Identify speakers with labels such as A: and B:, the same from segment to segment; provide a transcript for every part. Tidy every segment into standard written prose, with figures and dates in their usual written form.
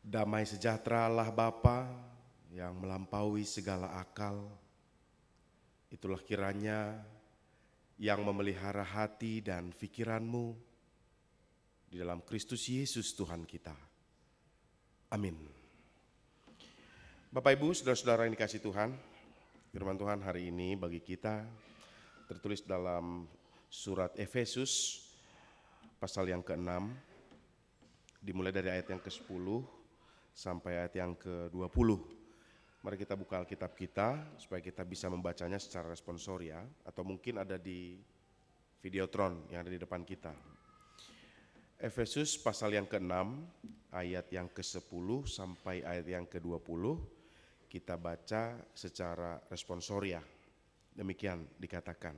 A: Damai sejahtera Allah Bapa yang melampaui segala akal, itulah kiranya yang memelihara hati dan pikiranmu di dalam Kristus Yesus Tuhan kita. Amin. Bapak Ibu, saudara-saudara yang dikasihi Tuhan, firman Tuhan hari ini bagi kita tertulis dalam surat Efesus pasal yang ke-6, dimulai dari ayat yang ke-10 sampai ayat yang ke-20. Mari kita buka Alkitab kita supaya kita bisa membacanya secara responsoria, atau mungkin ada di Videotron yang ada di depan kita. Efesus pasal yang ke-6 ayat yang ke-10 sampai ayat yang ke-20 kita baca secara responsoria. Demikian dikatakan.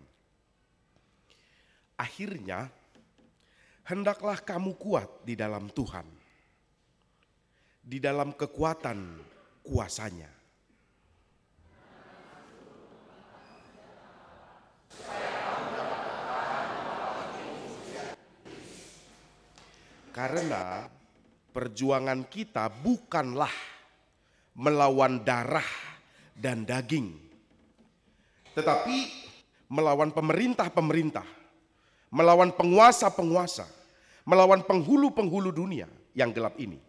A: Akhirnya hendaklah kamu kuat di dalam Tuhan, di dalam kekuatan kuasanya. Karena perjuangan kita bukanlah melawan darah dan daging, tetapi melawan pemerintah-pemerintah, melawan penguasa-penguasa, melawan penghulu-penghulu dunia yang gelap ini,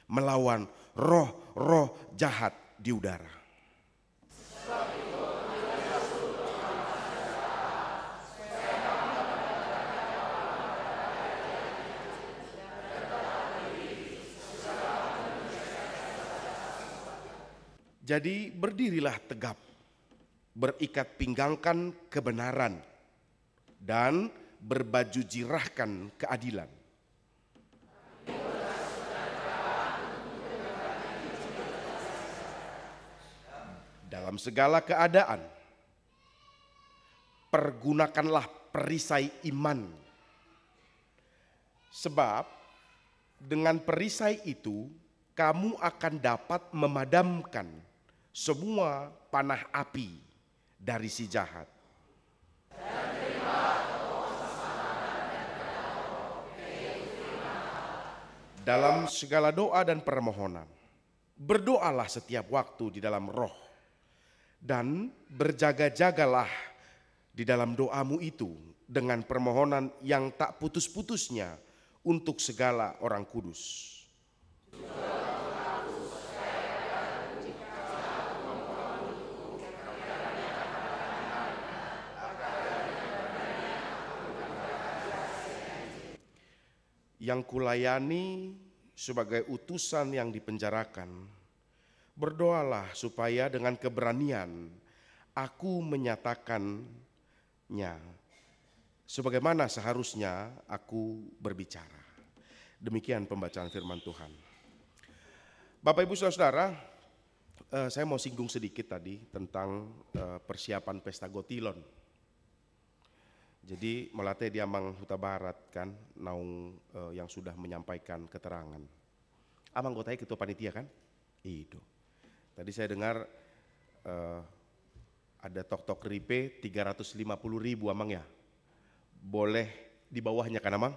A: melawan roh-roh jahat di udara. Jadi berdirilah tegap, berikat pinggangkan kebenaran, dan berbaju jirahkan keadilan. Dalam segala keadaan, pergunakanlah perisai iman. Sebab dengan perisai itu kamu akan dapat memadamkan semua panah api dari si jahat. Dalam segala doa dan permohonan, berdoalah setiap waktu di dalam roh, dan berjaga-jagalah di dalam doamu itu dengan permohonan yang tak putus-putusnya untuk segala orang kudus. Yang kulayani sebagai utusan yang dipenjarakan, berdoalah supaya dengan keberanian aku menyatakannya sebagaimana seharusnya aku berbicara. Demikian pembacaan firman Tuhan. Bapak Ibu Saudara-saudara, saya mau singgung sedikit tadi tentang persiapan pesta Gotilon. Jadi melatih di Amang Huta Barat kan, naung yang sudah menyampaikan keterangan. Amang Gotai ketua panitia kan? Itu. Tadi saya dengar ada tok-tok ripe 350.000 Amang ya. Boleh di bawahnya kan Amang?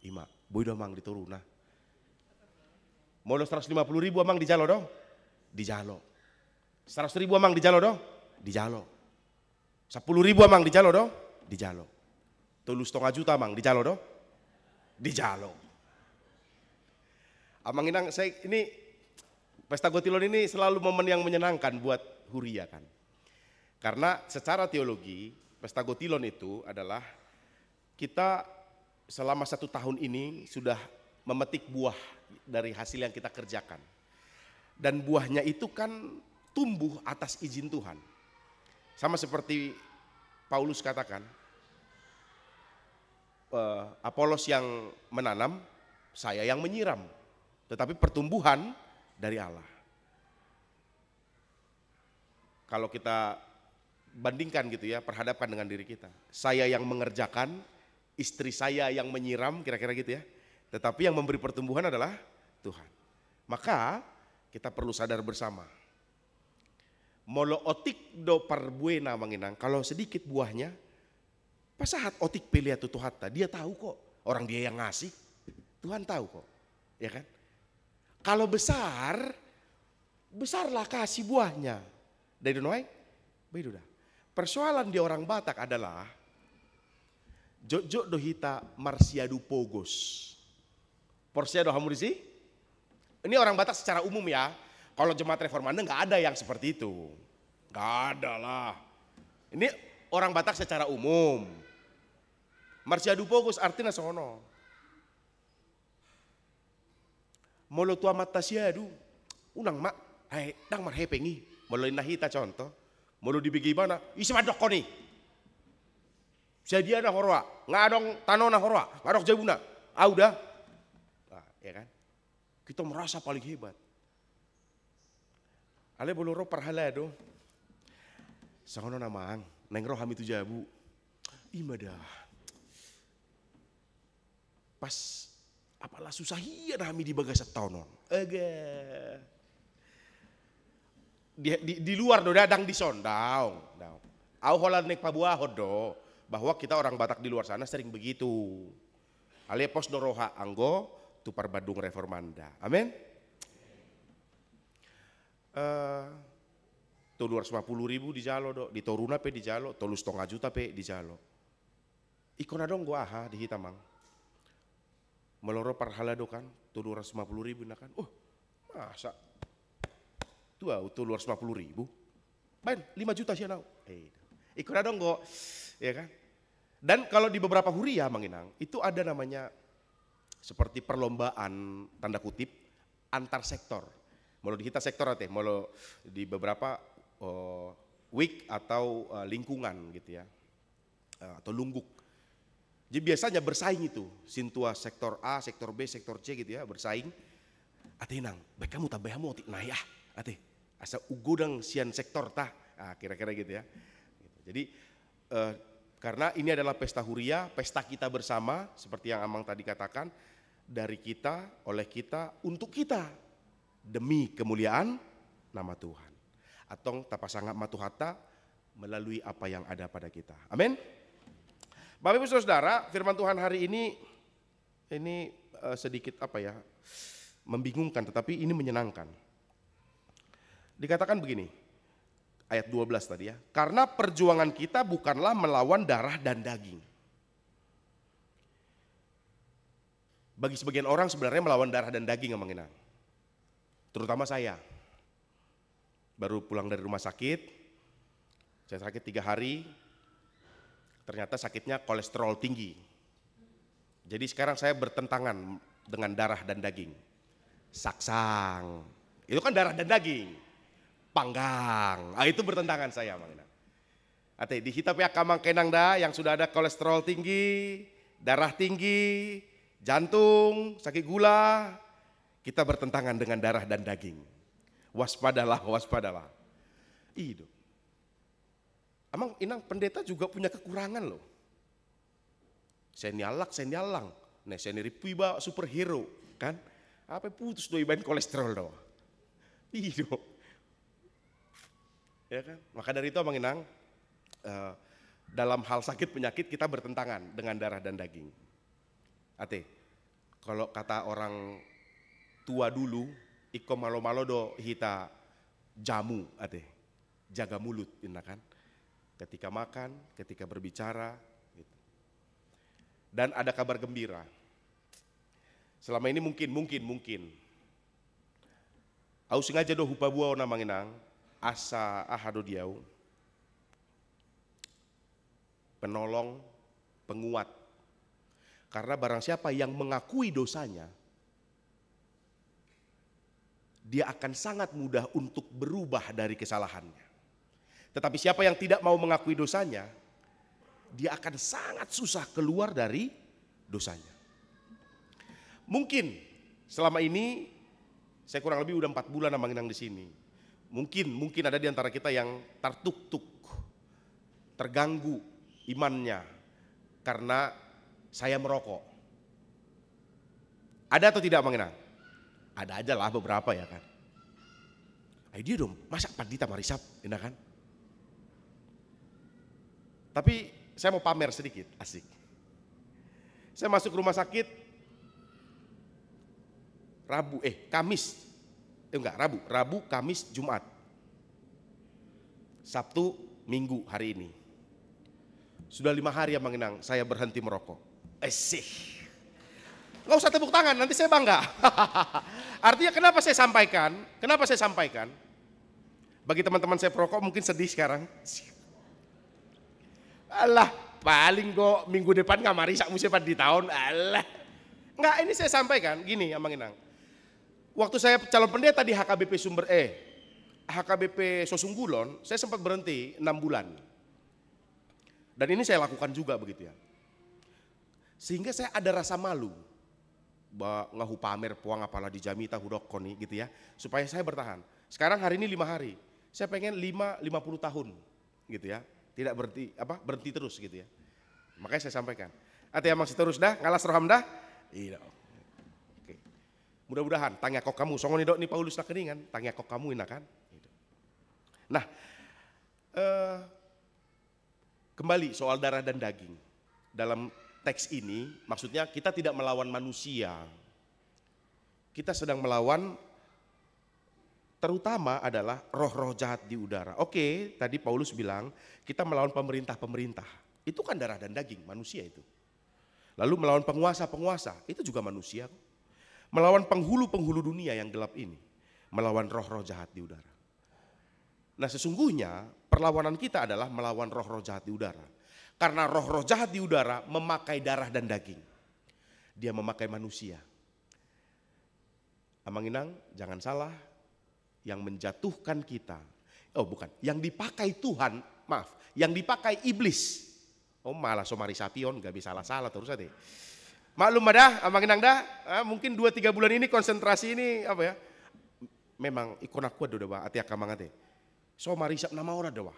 A: Ima, boy Amang diturun nah. Mau 150.000 Amang di jalo dong? Di jalo. 100.000 Amang di jalo dong? Di jalo. 10.000 Amang di jalo dong? Di jalo. 3,5 juta Amang di jalo dong? Di jalo. Amang inang saya ini pesta Gotilon ini selalu momen yang menyenangkan buat Huria kan. Karena secara teologi pesta Gotilon itu adalah kita selama 1 tahun ini sudah memetik buah dari hasil yang kita kerjakan. Dan buahnya itu kan tumbuh atas izin Tuhan. Sama seperti Paulus katakan, Apolos yang menanam, saya yang menyiram. Tetapi pertumbuhan dari Allah. Kalau kita bandingkan gitu ya, perhadapkan dengan diri kita. Saya yang mengerjakan, istri saya yang menyiram, kira-kira gitu ya. Tetapi yang memberi pertumbuhan adalah Tuhan. Maka kita perlu sadar bersama. Molo otik do parbuena manginang, kalau sedikit buahnya, pasahat otik pilih atau Tuhan, dia tahu kok, orang dia yang ngasih, Tuhan tahu kok, ya kan? Kalau besar, besarlah kasih buahnya. Dari donoai, begitu dah. Persoalan di orang Batak adalah Jojo dohita marsiadu pogos. Porsiado hamurisi. Ini orang Batak secara umum ya. Kalau jemaat reformanda nggak ada yang seperti itu. Nggak ada lah. Ini orang Batak secara umum. Marsiadu pogos artinya sono. Molo tua mata siadu. Unang mak, dang marhepengi. Molo inahita contoh. Molo dibigi mana? Isi madok ko nih. Sedia na horwa, ngadong tanona horwa, ngadong jabuna. Udah. Nah, ya kan? Kita merasa paling hebat. Ale boloro parhalado. Sangono namang, nengro hami tu jabu. Imada. Pas apalah susah iya hami di bagasat taunon. Di luar do dadang di sondau. Au holan nek pabuahod do. Bahwa kita orang Batak di luar sana sering begitu. Ale pos doroha anggo tupar Badung reformanda. Amin. 250.000 di jalo do, di Toruna pe di jalo, 3,5 juta pe di jalo. Ikon adong gua aha di Hitamang. Meloro parhalado kan, 250.000 na kan. Masa? Tuh 250.000. Bain 5 juta sih nau. Ikon adong go, ya kan? Dan kalau di beberapa huria Manginang, itu ada namanya seperti perlombaan tanda kutip antar sektor. Mau di kita sektor atau mau di beberapa week atau lingkungan gitu ya, atau lungguk. Jadi biasanya bersaing itu, sintua sektor A, sektor B, sektor C gitu ya, bersaing. Atinang, baik kamu tambah kamu otik nah ya, ate, asa ugodang sian sektor tah, kira-kira gitu ya. Jadi karena ini adalah pesta huria, pesta kita bersama, seperti yang Amang tadi katakan, dari kita, oleh kita, untuk kita, demi kemuliaan nama Tuhan. Atau tapasangat matuhata melalui apa yang ada pada kita. Amin. Bapak Ibu Saudara, firman Tuhan hari ini sedikit membingungkan, tetapi ini menyenangkan. Dikatakan begini. Ayat 12 tadi ya. Karena perjuangan kita bukanlah melawan darah dan daging. Bagi sebagian orang sebenarnya melawan darah dan daging yang mengenang. Terutama saya. Baru pulang dari rumah sakit. Saya sakit 3 hari. Ternyata sakitnya kolesterol tinggi. Jadi sekarang saya bertentangan dengan darah dan daging. Saksang. Itu kan darah dan daging. Panggang, itu bertentangan saya Manginang. Ate di kita pihak kamang kenang dah yang sudah ada kolesterol tinggi, darah tinggi, jantung, sakit gula, kita bertentangan dengan darah dan daging. Waspadalah, waspadalah. Itu. Amang inang pendeta juga punya kekurangan loh. Saya nialang, nah saya niripiba superhero kan? Apa putus doi bain kolesterol doh. Itu. Ya kan? Maka dari itu Manginang, dalam hal sakit penyakit kita bertentangan dengan darah dan daging. Ate, kalau kata orang tua dulu, iko malo-malo do hita jamu, ate, jaga mulut, kan? Ketika makan, ketika berbicara, gitu. Dan ada kabar gembira. Selama ini mungkin. Aku sengaja do hupa buah na Manginang. Asa ahado diau, penolong, penguat. Karena barang siapa yang mengakui dosanya, dia akan sangat mudah untuk berubah dari kesalahannya. Tetapi siapa yang tidak mau mengakui dosanya, dia akan sangat susah keluar dari dosanya. Mungkin selama ini, saya kurang lebih udah 4 bulan Manginang di sini. Mungkin ada di antara kita yang tertuk-tuk, terganggu imannya karena saya merokok. Ada atau tidak Manginang? Ada aja lah beberapa ya kan. Ayo dia dong, masa pandita marisap, enak kan? Tapi saya mau pamer sedikit, asik. Saya masuk rumah sakit, Kamis. Rabu, Kamis, Jumat. Sabtu, Minggu hari ini. Sudah 5 hari ya Bang Inang, saya berhenti merokok. Esih. Nggak usah tepuk tangan, nanti saya bangga. Artinya kenapa saya sampaikan? Bagi teman-teman saya perokok mungkin sedih sekarang. Alah, paling kok minggu depan nggak mari sak musim di tahun. Alah. Nggak, ini saya sampaikan gini ya Bang Inang. Waktu saya calon pendeta di HKBP Sosunggulon, saya sempat berhenti 6 bulan. Dan ini saya lakukan juga begitu ya. Sehingga saya ada rasa malu. Ngahu pamer puang apalah di jamita hudokoni gitu ya. Supaya saya bertahan. Sekarang hari ini 5 hari. Saya pengen 50 tahun gitu ya. Tidak berhenti terus gitu ya. Makanya saya sampaikan. Ati masih terus dah, ngalas roham dah. Iya. Oke. Mudah-mudahan tanya kok kamu, songoni dok nih Paulus nak keningan, tanya kok kamu ini kan. Nah, kembali soal darah dan daging. Dalam teks ini maksudnya kita tidak melawan manusia. Kita sedang melawan terutama adalah roh-roh jahat di udara. Oke, tadi Paulus bilang kita melawan pemerintah-pemerintah. Itu kan darah dan daging manusia itu. Lalu melawan penguasa-penguasa, itu juga manusia. Melawan penghulu-penghulu dunia yang gelap ini. Melawan roh-roh jahat di udara. Nah sesungguhnya perlawanan kita adalah melawan roh-roh jahat di udara. Karena roh-roh jahat di udara memakai darah dan daging. Dia memakai manusia. Amang Inang jangan salah, yang menjatuhkan kita. Yang dipakai Tuhan, yang dipakai iblis. Malah somari sapion gak bisa salah terus aja. Maklum dah, Amang Inang dah, mungkin 2-3 bulan ini konsentrasi ini memang ikon aku ada bah, ati akamang ate. So marisap nama orang dewa.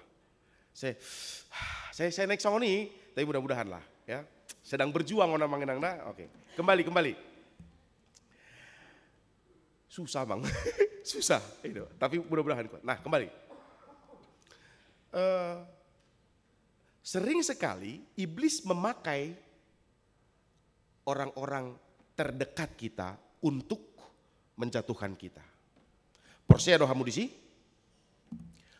A: Saya naik sama nih, tapi mudah-mudahan lah ya. Sedang berjuang orang Manginang dah. Oke. Kembali. Susah Bang. Susah itu, tapi mudah-mudahan kuat. Nah, kembali. Sering sekali iblis memakai orang-orang terdekat kita untuk menjatuhkan kita. Porsi ada hamudisi?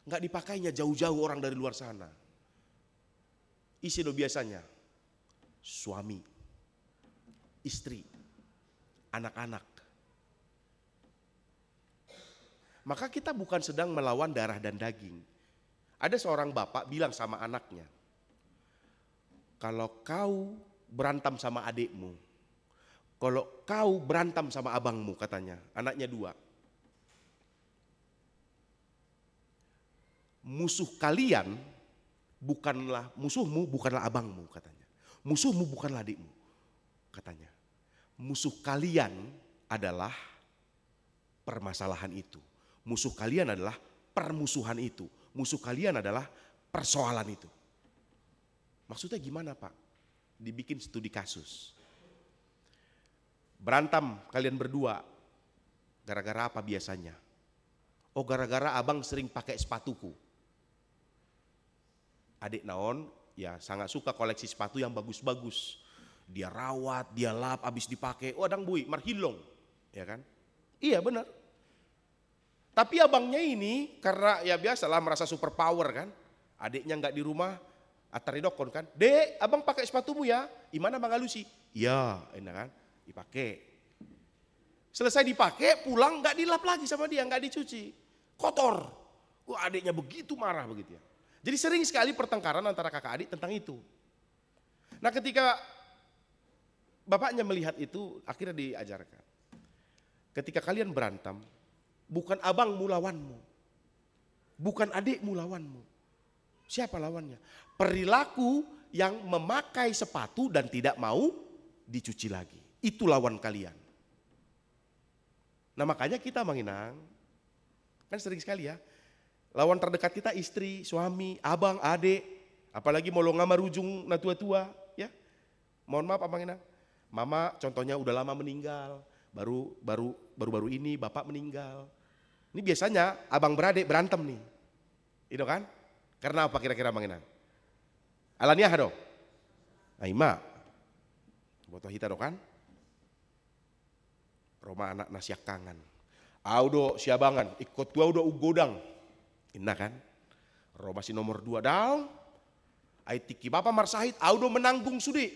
A: Nggak dipakainya jauh-jauh orang dari luar sana. Isi do biasanya suami, istri, anak-anak. Maka kita bukan sedang melawan darah dan daging. Ada seorang bapak bilang sama anaknya, kalau kau berantem sama adikmu, kalau kau berantem sama abangmu katanya, anaknya 2. Musuhmu bukanlah abangmu katanya. Musuhmu bukanlah adikmu katanya. Musuh kalian adalah permasalahan itu. Musuh kalian adalah permusuhan itu. Musuh kalian adalah persoalan itu. Maksudnya gimana Pak? Dibikin studi kasus. Berantem kalian berdua. Gara-gara apa biasanya? Gara-gara abang sering pakai sepatuku. Adik naon ya sangat suka koleksi sepatu yang bagus-bagus. Dia rawat, dia lap, habis dipakai. Adang bui, marhilong. Ya kan? Iya benar. Tapi abangnya ini karena ya biasalah merasa super power kan. Adiknya nggak di rumah, ataridokon kan. Dek, abang pakai sepatumu ya. Gimana Bang Alusi? Ya, enak kan? Dipakai. Selesai dipakai, pulang nggak dilap lagi sama dia, nggak dicuci. Kotor. Adiknya begitu marah begitu ya. Jadi sering sekali pertengkaran antara kakak adik tentang itu. Nah ketika bapaknya melihat itu akhirnya diajarkan. Ketika kalian berantem, bukan abangmu lawanmu. Bukan adikmu lawanmu. Siapa lawannya? Perilaku yang memakai sepatu dan tidak mau dicuci lagi. Itu lawan kalian. Nah makanya kita Manginang, kan sering sekali ya. Lawan terdekat kita istri, suami, abang, adik, apalagi mau lo ngamarujung na tua-tua, ya. Mohon maaf Abang Inang. Mama contohnya udah lama meninggal, baru ini bapak meninggal. Ini biasanya abang beradik berantem nih. Itu kan? Karena apa kira-kira Abang Inang? Alaniah dong. Aima. Botoh hita dong kan? Roma anak nasiak kangen. Audo siabangan, ikut gua udah ugodang. Inna kan? Roma si nomor 2 daun. Aitiki Bapak Marsahid, audo menanggung sudi.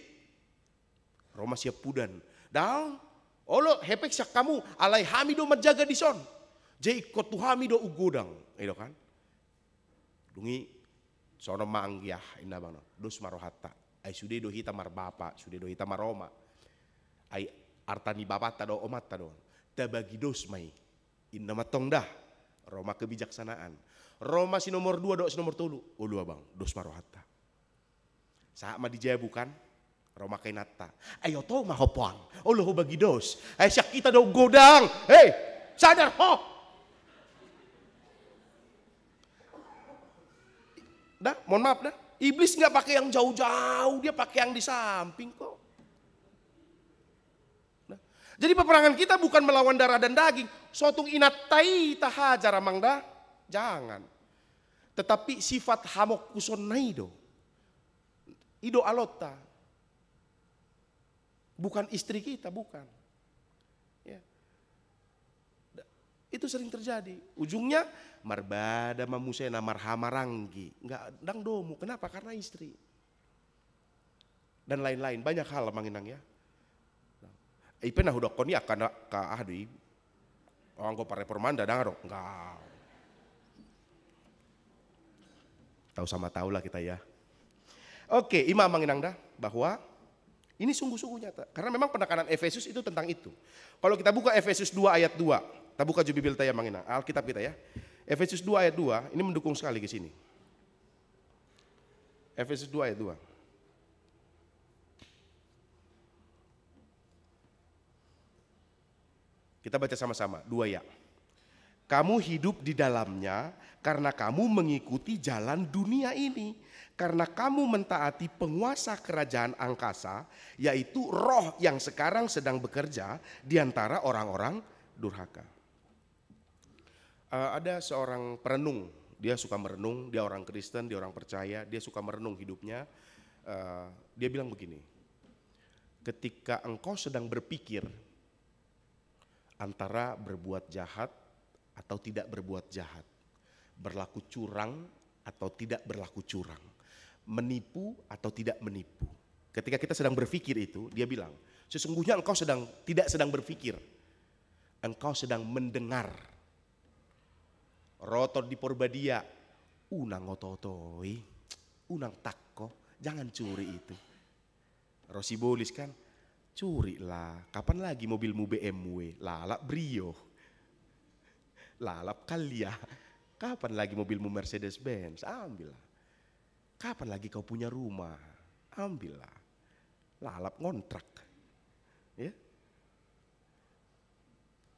A: Roma siap pudan. Daun. Olo hepek sak kamu, alai hamido menjaga di son. Jadi ikut tu hamido ugodang. Itu kan? Dungi, sono mangyah, inna bang. Dos marohata. Ay sude do hita mar bapa, sude do hita mar Roma. Ay artani bapak tado omat tado. Tabagi dos mai. Inna matong dah. Roma kebijaksanaan. Roma si nomor 2 do si nomor 3. Oh dua bang, dos marohata. Saat ma dijaya bukan? Roma kainata. Ayo to mahopang. Oh lo bagi dos. Ay siak kita do godang. Hei, sadar ho. Dah, mohon maaf dah. Iblis nggak pakai yang jauh-jauh, dia pakai yang di samping kok. Nah, jadi peperangan kita bukan melawan darah dan daging. Sotung inatai tahajar amangda, jangan. Tetapi sifat hamok kuson naido, ido alota, bukan istri kita, bukan. Ya. Itu sering terjadi. Ujungnya marbada mamusena marhamaranggi, enggak dang domu. Kenapa? Karena istri. Dan lain-lain, banyak hal manginang ya. Ipen nah hudok koni akan ka ahdi. Orang ko pare permanda dang ro, enggak. Tahu sama tahu lah kita ya. Oke, imam manginang dah bahwa ini sungguh-sungguh nyata. Karena memang penekanan Efesus itu tentang itu. Kalau kita buka Efesus 2 ayat 2, kita buka Bibil ya manginang, Alkitab kita ya. Efesus 2 ayat 2, ini mendukung sekali ke sini. Efesus 2 ayat 2. Kita baca sama-sama, 2 ya. Kamu hidup di dalamnya karena kamu mengikuti jalan dunia ini. Karena kamu mentaati penguasa kerajaan angkasa, yaitu roh yang sekarang sedang bekerja di antara orang-orang durhaka. Ada seorang perenung, dia suka merenung, dia orang Kristen, dia orang percaya, dia suka merenung hidupnya. Dia bilang begini, ketika engkau sedang berpikir antara berbuat jahat atau tidak berbuat jahat, berlaku curang atau tidak berlaku curang, menipu atau tidak menipu. Ketika kita sedang berpikir itu, dia bilang, sesungguhnya engkau tidak sedang berpikir, engkau sedang mendengar. Rotor di porbadia, unang ototoi, unang takko, jangan curi itu. Rosibolis kan, curi lah, kapan lagi mobilmu BMW, lalap Brio. Lalap Kalia, kapan lagi mobilmu Mercedes Benz, ambillah. Kapan lagi kau punya rumah, ambillah. Lalap ngontrak. Ya.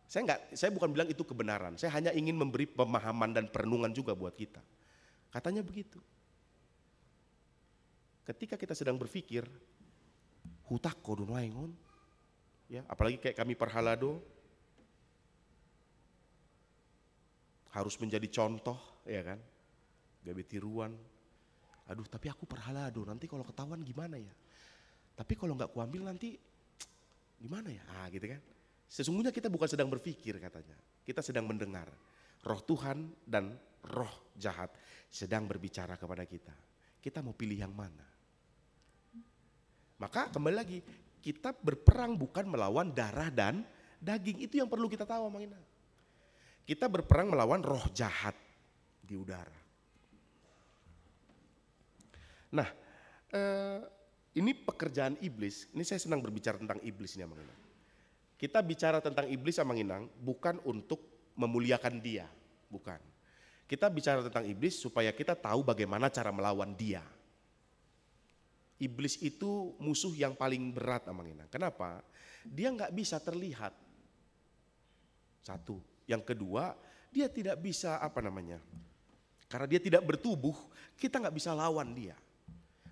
A: Saya bukan bilang itu kebenaran, saya hanya ingin memberi pemahaman dan perenungan juga buat kita. Katanya begitu. Ketika kita sedang berpikir, hutak kodun waingon, ya, apalagi kayak kami Parhalado, harus menjadi contoh, ya kan? Gabe tiruan. Aduh, tapi aku Parhalado, nanti kalau ketahuan gimana ya? Tapi kalau nggak kuambil nanti gimana ya? Gitu kan? Sesungguhnya kita bukan sedang berpikir katanya. Kita sedang mendengar. Roh Tuhan dan roh jahat sedang berbicara kepada kita. Kita mau pilih yang mana? Maka kembali lagi, kita berperang bukan melawan darah dan daging. Itu yang perlu kita tahu, Mang Ina. Kita berperang melawan roh jahat di udara. Nah, ini pekerjaan iblis. Ini saya senang berbicara tentang iblis ini, Mang Inang. Kita bicara tentang iblis, Mang Inang, bukan untuk memuliakan dia, bukan. Kita bicara tentang iblis supaya kita tahu bagaimana cara melawan dia. Iblis itu musuh yang paling berat, Mang Inang. Kenapa? Dia nggak bisa terlihat. Satu. Yang kedua, dia tidak bisa karena dia tidak bertubuh, kita nggak bisa lawan dia.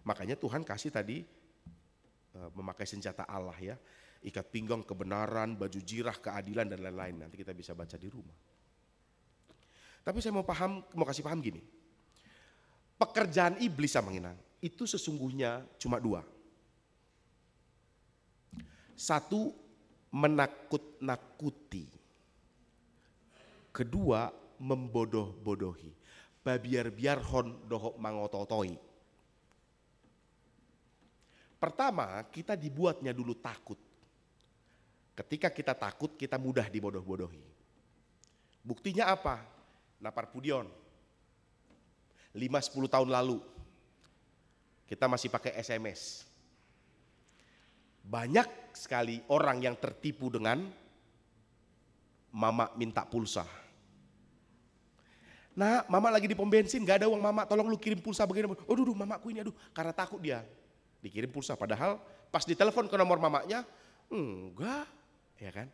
A: Makanya Tuhan kasih tadi memakai senjata Allah ya, ikat pinggang kebenaran, baju jirah keadilan dan lain-lain. Nanti kita bisa baca di rumah. Tapi saya mau kasih paham gini. Pekerjaan iblis sama Inang itu sesungguhnya cuma 2. Satu, menakut-nakuti. Kedua, membodoh-bodohi. Babiar-biar hon dohok mangototoi. Pertama, kita dibuatnya dulu takut. Ketika kita takut, kita mudah dibodoh-bodohi. Buktinya apa? Napar Pudion. 5-10 tahun lalu, kita masih pakai SMS. Banyak sekali orang yang tertipu dengan mama minta pulsa. Nah, mama lagi di pom bensin, gak ada uang mama, tolong lu kirim pulsa begini. Aduh, mamaku ini, karena takut dia. Dikirim pulsa, padahal pas ditelepon ke nomor mamanya, enggak, ya kan?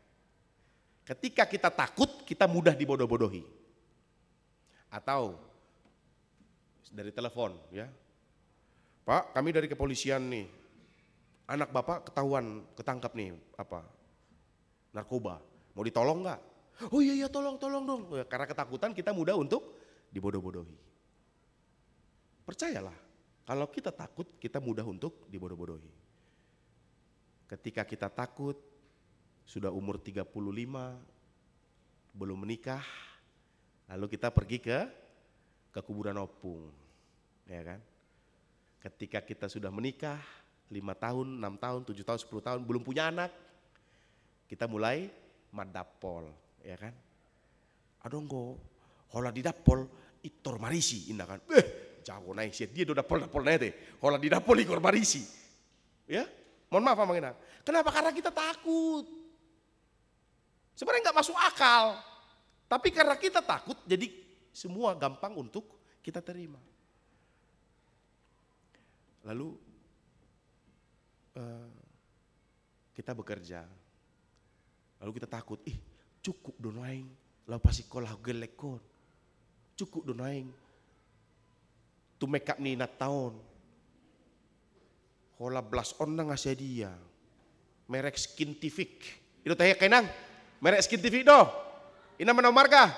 A: Ketika kita takut, kita mudah dibodoh-bodohi. Atau dari telepon, ya, Pak, kami dari kepolisian nih, anak bapak ketangkap nih, narkoba, mau ditolong nggak? Oh iya tolong dong. Karena ketakutan kita mudah untuk dibodoh-bodohi. Percayalah, kalau kita takut, kita mudah untuk dibodoh-bodohi. Ketika kita takut, sudah umur 35, belum menikah, lalu kita pergi ke kuburan opung, ya kan? Ketika kita sudah menikah, 5 tahun, 6 tahun, 7 tahun, 10 tahun, belum punya anak, kita mulai madapol, ya kan? Adonggo, hola di dapol, itor marisi, indah kan? Jago naik sih, dia udah dapol nete, hola di dapol ikor marisi, ya? Mohon maaf Bang Inang. Kenapa? Karena kita takut. Sebenarnya nggak masuk akal, tapi karena kita takut, jadi semua gampang untuk kita terima. Lalu kita bekerja, lalu kita takut, cukup donaing, lau pasti kolah gelekon, cukup donaing, tu make up ni nat tahun, hola blas on na ngasih dia, merek Skintific, itu teh kenang, merek Skintific doh, ina mana marga,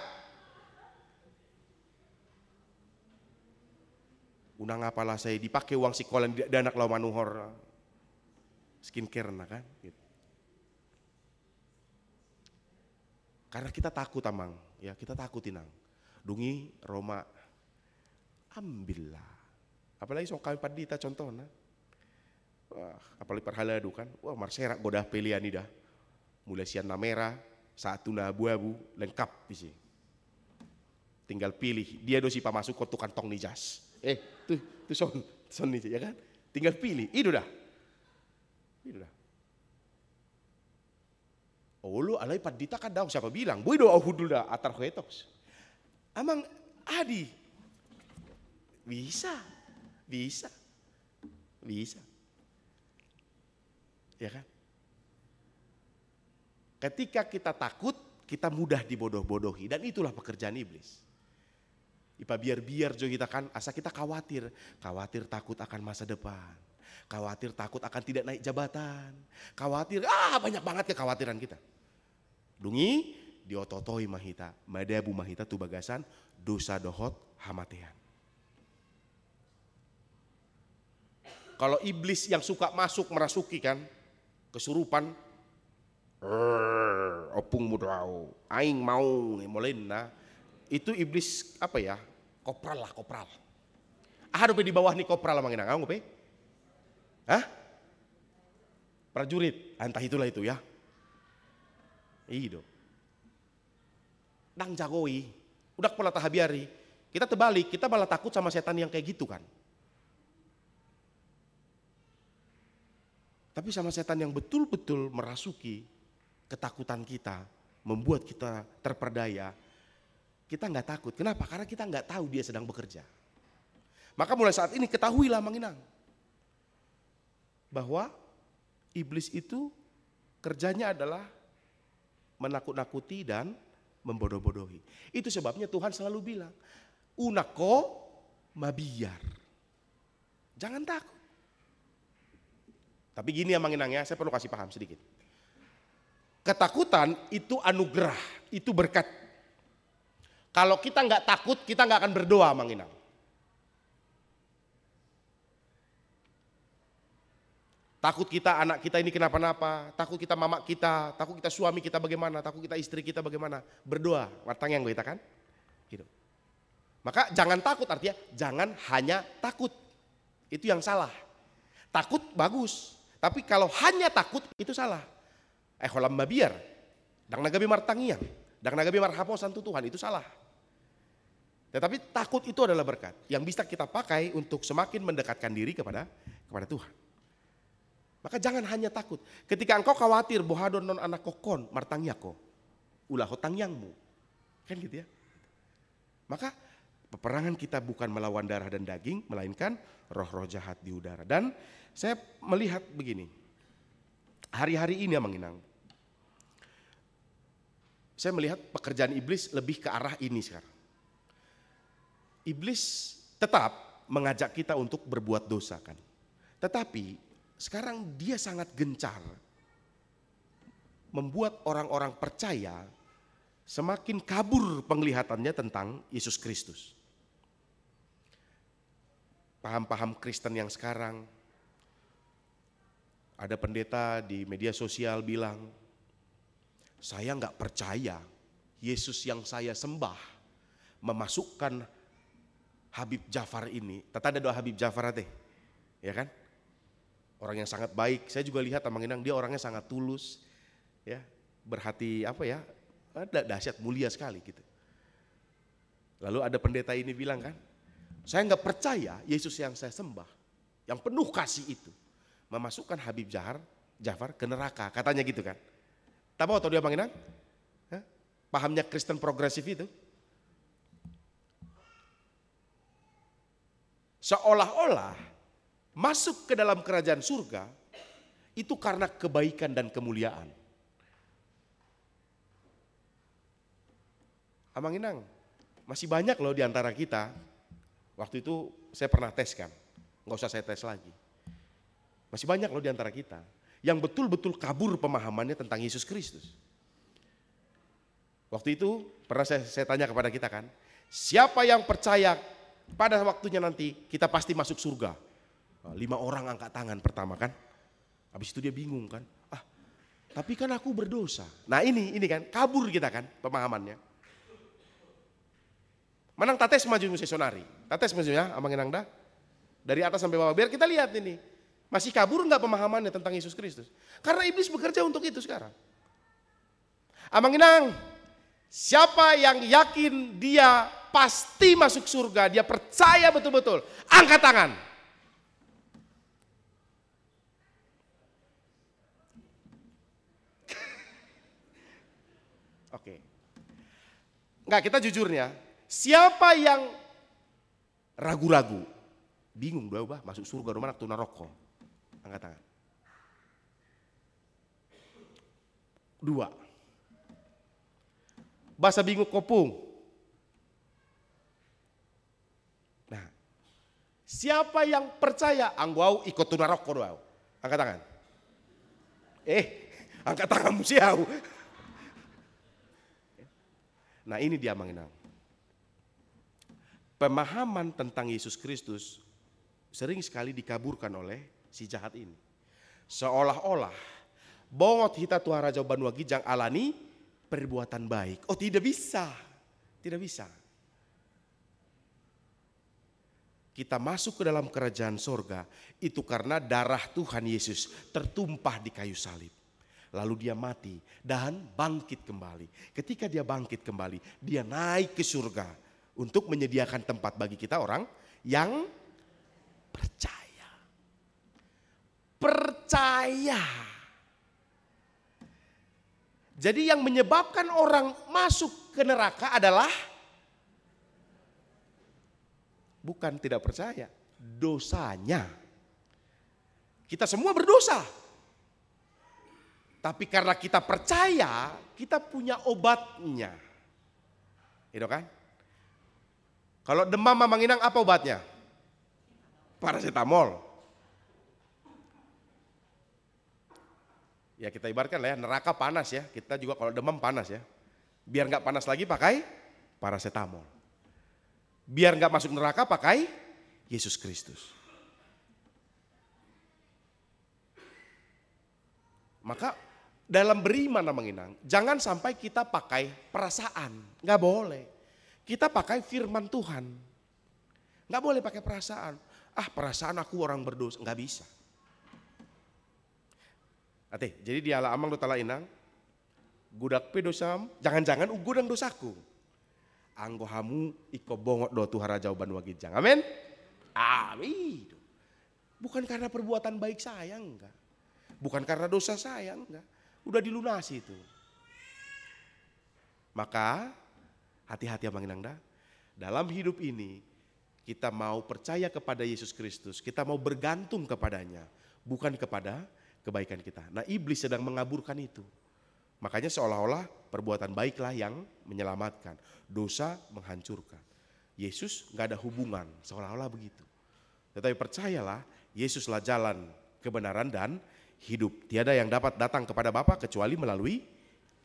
A: unang apalah saya dipakai uang sekolah dan anak lau manuhor, skincare nah kan, gitu. Karena kita takut amang, ya kita takut inang. Dungi Roma, ambillah. Apalagi so kami padita contohnya. Wah, apalagi perhaladu kan. Wah, marserak godah pilihan ini dah. Mulai sian na merah, satu na abu-abu, lengkap isi. Tinggal pilih. Dia dosi pa masuk ke kantong nijas. Tuh son nih ya kan. Tinggal pilih. Itu dah. Oh lu alai padita kan daw siapa bilang, boy do ahudul dah atar khetoks. Amang adi. Bisa. Ya kan? Ketika kita takut, kita mudah dibodoh-bodohi dan itulah pekerjaan iblis. Ipa biar jo kita kan asa kita khawatir takut akan masa depan. Khawatir takut akan tidak naik jabatan. Khawatir, banyak banget kekhawatiran kita. Dungi diototoi mahita, madabu mahita tu bagasan dosa dohot hamatean. Kalau iblis yang suka masuk merasuki kan, kesurupan, opung mudau, aing mau ngimolin itu iblis apa ya? Kopral. Ada di bawah nih kopral manginang, kamu pe? Prajurit, entah itulah itu ya. Ido. Dang jagoi, udah pola tahabiari. Kita terbalik, kita malah takut sama setan yang kayak gitu kan. Tapi sama setan yang betul-betul merasuki ketakutan kita, membuat kita terperdaya, kita nggak takut. Kenapa? Karena kita nggak tahu dia sedang bekerja. Maka mulai saat ini ketahuilah Manginang, bahwa iblis itu kerjanya adalah menakut-nakuti dan membodoh-bodohi. Itu sebabnya Tuhan selalu bilang, unako mabiar. Jangan takut. Tapi gini ya Manginang ya, saya perlu kasih paham sedikit. Ketakutan itu anugerah, itu berkat. Kalau kita nggak takut, kita nggak akan berdoa Manginang. Takut kita anak kita ini kenapa-napa, takut kita mama kita, takut kita suami kita bagaimana, takut kita istri kita bagaimana. Berdoa, matang yang kita kan. Gitu. Maka jangan takut, artinya jangan hanya takut. Itu yang salah. Takut bagus, tapi kalau hanya takut itu salah. Holam babiar, dang nagabi martangiang, dang nagabi marhaposan Tuhan, itu salah. Tetapi takut itu adalah berkat yang bisa kita pakai untuk semakin mendekatkan diri kepada Tuhan. Maka jangan hanya takut. Ketika engkau khawatir bohadon non anak kokon martangyako, ulah hotang yangmu. Kan gitu ya. Maka peperangan kita bukan melawan darah dan daging, melainkan roh-roh jahat di udara. Dan saya melihat begini, hari-hari ini Amang Inang, saya melihat pekerjaan iblis lebih ke arah ini sekarang. Iblis tetap mengajak kita untuk berbuat dosa kan. Tetapi sekarang dia sangat gencar membuat orang-orang percaya semakin kabur penglihatannya tentang Yesus Kristus. Paham-paham Kristen yang sekarang, ada pendeta di media sosial bilang, saya nggak percaya Yesus yang saya sembah memasukkan Habib Jafar ini. Tata ada doa Habib Jafar teh, ya kan? Orang yang sangat baik. Saya juga lihat Amang Inang, dia orangnya sangat tulus, ya, berhati dahsyat, mulia sekali gitu. Lalu ada pendeta ini bilang kan, saya nggak percaya Yesus yang saya sembah, yang penuh kasih itu, memasukkan Habib Jafar ke neraka, katanya gitu kan. Tahu atau dia Amang Inang? Pahamnya Kristen progresif itu. Seolah-olah masuk ke dalam kerajaan surga itu karena kebaikan dan kemuliaan. Amang Inang, masih banyak loh di antara kita. Waktu itu saya pernah tes kan, nggak usah saya tes lagi. Masih banyak loh di antara kita yang betul-betul kabur pemahamannya tentang Yesus Kristus. Waktu itu pernah saya tanya kepada kita kan, siapa yang percaya pada waktunya nanti kita pasti masuk surga? 5 orang angkat tangan pertama kan. Habis itu dia bingung kan. Tapi kan aku berdosa. Nah ini kan kabur kita kan pemahamannya. Manang tates maju sesionari. Tates majunya Amang Inang dah. Dari atas sampai bawah biar kita lihat ini. Masih kabur enggak pemahamannya tentang Yesus Kristus? Karena iblis bekerja untuk itu sekarang. Amang Inang, siapa yang yakin dia pasti masuk surga, dia percaya betul-betul, angkat tangan. Oke. Enggak, kita jujurnya, siapa yang ragu-ragu, bingung doa masuk surga rumah nak tunaroko, angkat tangan. 2. Bahasa bingung kopung. Nah, siapa yang percaya angguau ikut tunaroko doa, angkat tangan. Angkat tangan musiau. Nah ini dia Amang Inang. Pemahaman tentang Yesus Kristus sering sekali dikaburkan oleh si jahat ini. Seolah-olah bongot hita Tuhan Raja Banua Gijang alani perbuatan baik. Oh tidak bisa, tidak bisa. Kita masuk ke dalam kerajaan sorga itu karena darah Tuhan Yesus tertumpah di kayu salib. Lalu dia mati dan bangkit kembali. Ketika dia bangkit kembali, dia naik ke surga untuk menyediakan tempat bagi kita orang yang percaya. Percaya. Jadi yang menyebabkan orang masuk ke neraka adalah bukan tidak percaya, dosanya. Kita semua berdosa. Tapi karena kita percaya, kita punya obatnya. Gitu kan? Kalau demam Amang Inang apa obatnya? Paracetamol. Ya kita ibaratkan lah ya, neraka panas ya. Kita juga kalau demam panas ya. Biar nggak panas lagi pakai paracetamol. Biar nggak masuk neraka pakai Yesus Kristus. Maka dalam beriman Amang Inang, jangan sampai kita pakai perasaan, nggak boleh. Kita pakai firman Tuhan, nggak boleh pakai perasaan. Ah perasaan aku orang berdosa, nggak bisa. Ate, jadi di ala Amang do tala Inang, gudak pe dosam, jangan-jangan gudang dosaku. Anggo hamu iko bongot do Tuhan Raja Uban Wagijang, amin. Amin. Bukan karena perbuatan baik saya enggak. Bukan karena dosa saya enggak. Udah dilunasi itu. Maka hati-hati Amang Inang dah. Dalam hidup ini kita mau percaya kepada Yesus Kristus. Kita mau bergantung kepadanya. Bukan kepada kebaikan kita. Nah iblis sedang mengaburkan itu. Makanya seolah-olah perbuatan baiklah yang menyelamatkan. Dosa menghancurkan. Yesus gak ada hubungan. Seolah-olah begitu. Tetapi percayalah Yesuslah jalan kebenaran dan hidup. Tiada yang dapat datang kepada Bapa kecuali melalui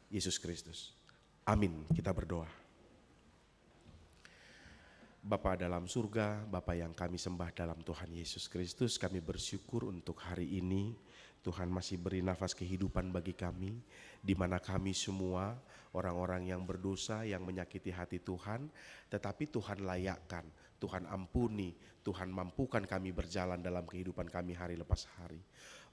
A: Yesus Kristus. Amin. Kita berdoa. Bapa dalam surga, Bapa yang kami sembah dalam Tuhan Yesus Kristus, kami bersyukur untuk hari ini. Tuhan masih beri nafas kehidupan bagi kami, di mana kami semua orang-orang yang berdosa, yang menyakiti hati Tuhan, tetapi Tuhan layakkan, Tuhan ampuni, Tuhan mampukan kami berjalan dalam kehidupan kami hari lepas hari.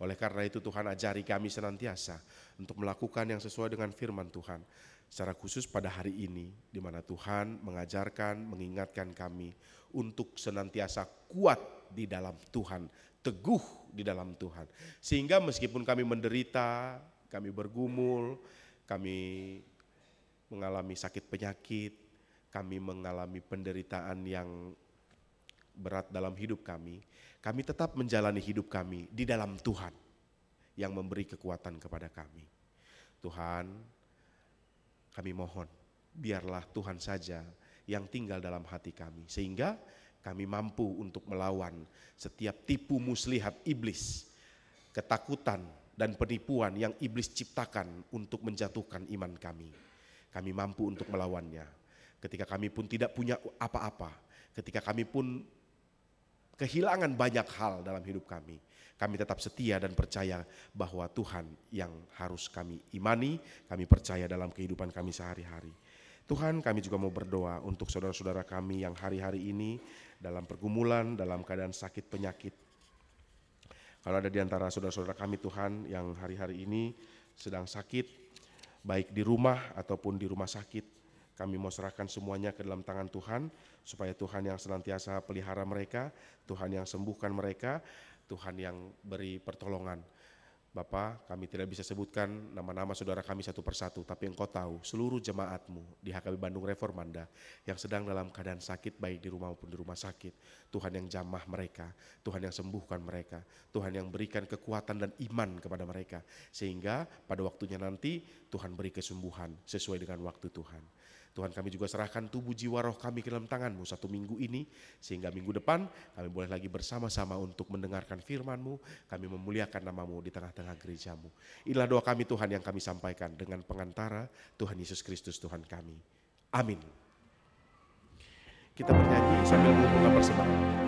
A: Oleh karena itu Tuhan ajari kami senantiasa untuk melakukan yang sesuai dengan firman Tuhan. Secara khusus pada hari ini, di mana Tuhan mengajarkan, mengingatkan kami untuk senantiasa kuat di dalam Tuhan, teguh di dalam Tuhan. Sehingga meskipun kami menderita, kami bergumul, kami mengalami sakit penyakit, kami mengalami penderitaan yang berat dalam hidup kami tetap menjalani hidup kami di dalam Tuhan yang memberi kekuatan kepada kami. Tuhan, kami mohon biarlah Tuhan saja yang tinggal dalam hati kami, sehingga kami mampu untuk melawan setiap tipu muslihat iblis, ketakutan dan penipuan yang iblis ciptakan untuk menjatuhkan iman kami. Kami mampu untuk melawannya. Ketika kami pun tidak punya apa-apa, ketika kami pun kehilangan banyak hal dalam hidup kami tetap setia dan percaya bahwa Tuhan yang harus kami imani, kami percaya dalam kehidupan kami sehari-hari. Tuhan, kami juga mau berdoa untuk saudara-saudara kami yang hari-hari ini dalam pergumulan, dalam keadaan sakit penyakit. Kalau ada di antara saudara-saudara kami Tuhan yang hari-hari ini sedang sakit, baik di rumah ataupun di rumah sakit, kami mau serahkan semuanya ke dalam tangan Tuhan, supaya Tuhan yang senantiasa pelihara mereka, Tuhan yang sembuhkan mereka, Tuhan yang beri pertolongan. Bapa, kami tidak bisa sebutkan nama-nama saudara kami satu persatu, tapi Engkau tahu seluruh jemaatmu di HKB Bandung Reformanda yang sedang dalam keadaan sakit baik di rumah maupun di rumah sakit. Tuhan yang jamah mereka, Tuhan yang sembuhkan mereka, Tuhan yang berikan kekuatan dan iman kepada mereka. Sehingga pada waktunya nanti Tuhan beri kesembuhan sesuai dengan waktu Tuhan. Tuhan, kami juga serahkan tubuh jiwa roh kami ke dalam tangan-Mu satu minggu ini, sehingga minggu depan kami boleh lagi bersama-sama untuk mendengarkan firman-Mu, kami memuliakan nama-Mu di tengah-tengah gereja-Mu. Inilah doa kami Tuhan yang kami sampaikan dengan pengantara Tuhan Yesus Kristus Tuhan kami. Amin. Kita bernyanyi sambil mengumpulkan persembahan.